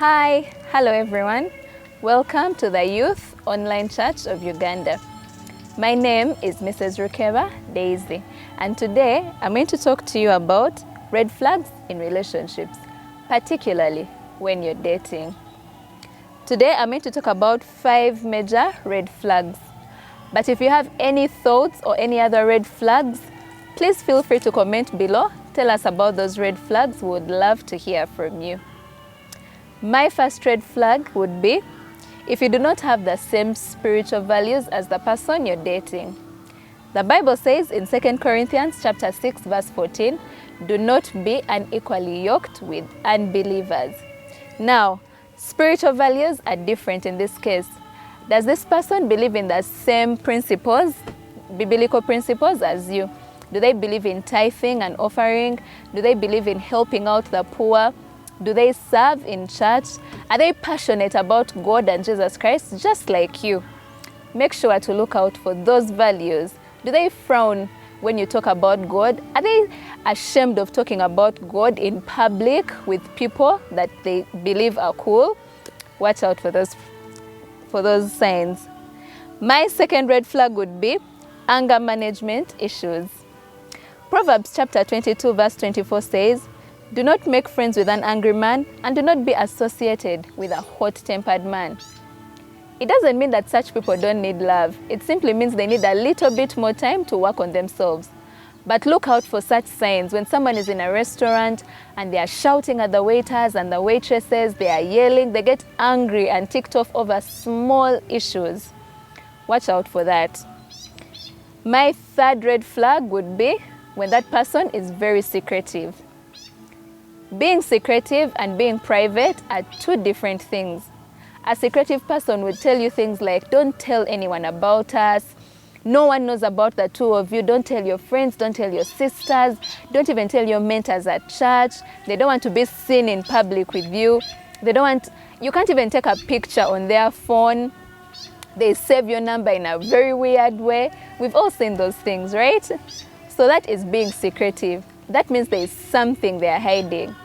Hi, hello everyone. Welcome to the Youth Online Church of Uganda. My name is Mrs. Rukeeba, Daisy, and today I'm going to talk to you about red flags in relationships, particularly when you're dating. Today I'm going to talk about 5 major red flags. But if you have any thoughts or any other red flags, please feel free to comment below. Tell us about those red flags. We would love to hear from you. My first red flag would be if you do not have the same spiritual values as the person you're dating. The Bible says in 2 Corinthians chapter 6 verse 14, do not be unequally yoked with unbelievers. Now, spiritual values are different in this case. Does this person believe in the same principles, biblical principles as you? Do they believe in tithing and offering? Do they believe in helping out the poor? Do they serve in church? Are they passionate about God and Jesus Christ just like you? Make sure to look out for those values. Do they frown when you talk about God? Are they ashamed of talking about God in public with people that they believe are cool? Watch out for those signs. My second red flag would be anger management issues. Proverbs chapter 22 verse 24 says, do not make friends with an angry man, and do not be associated with a hot-tempered man. It doesn't mean that such people don't need love. It simply means they need a little bit more time to work on themselves. But look out for such signs when someone is in a restaurant and they are shouting at the waiters and the waitresses, they are yelling, they get angry and ticked off over small issues. Watch out for that. My third red flag would be when that person is very secretive. Being secretive and being private are two different things. A secretive person would tell you things like, don't tell anyone about us. No one knows about the two of you. Don't tell your friends, don't tell your sisters. Don't even tell your mentors at church. They don't want to be seen in public with you. You can't even take a picture on their phone. They save your number in a very weird way. We've all seen those things, right? So that is being secretive. That means there is something they are hiding.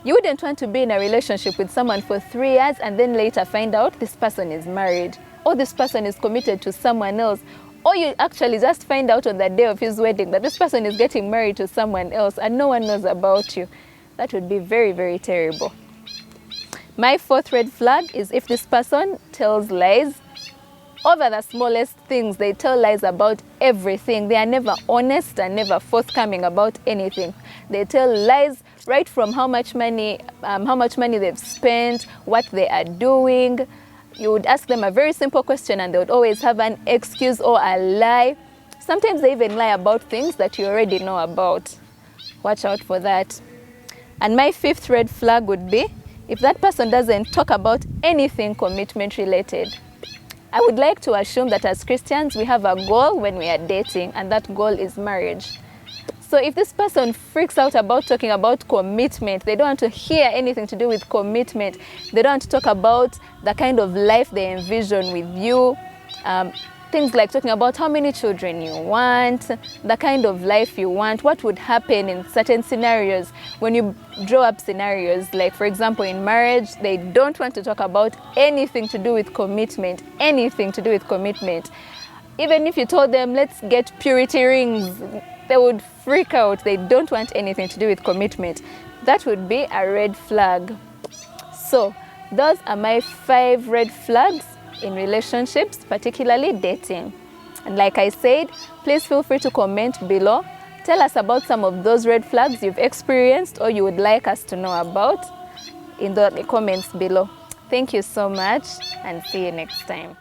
You wouldn't want to be in a relationship with someone for 3 years and then later find out this person is married, or this person is committed to someone else, or you actually just find out on the day of his wedding that this person is getting married to someone else and no one knows about you. That would be very, very terrible. My fourth red flag is if this person tells lies over the smallest things. They tell lies about everything. They are never honest and never forthcoming about anything. They tell lies right from how much money they've spent, what they are doing. You would ask them a very simple question and they would always have an excuse or a lie. Sometimes they even lie about things that you already know about. Watch out for that. And my fifth red flag would be if that person doesn't talk about anything commitment related. I would like to assume that as Christians, we have a goal when we are dating, and that goal is marriage. So if this person freaks out about talking about commitment, they don't want to hear anything to do with commitment. They don't want to talk about the kind of life they envision with you. Things like talking about how many children you want, the kind of life you want, what would happen in certain scenarios. When you draw up scenarios, like for example in marriage, they don't want to talk about anything to do with commitment, anything to do with commitment. Even if you told them, let's get purity rings, they would freak out. They don't want anything to do with commitment. That would be a red flag. So those are my 5 red flags in relationships, particularly dating. And like I said, please feel free to comment below. Tell us about some of those red flags you've experienced or you would like us to know about in the comments below. Thank you so much and see you next time.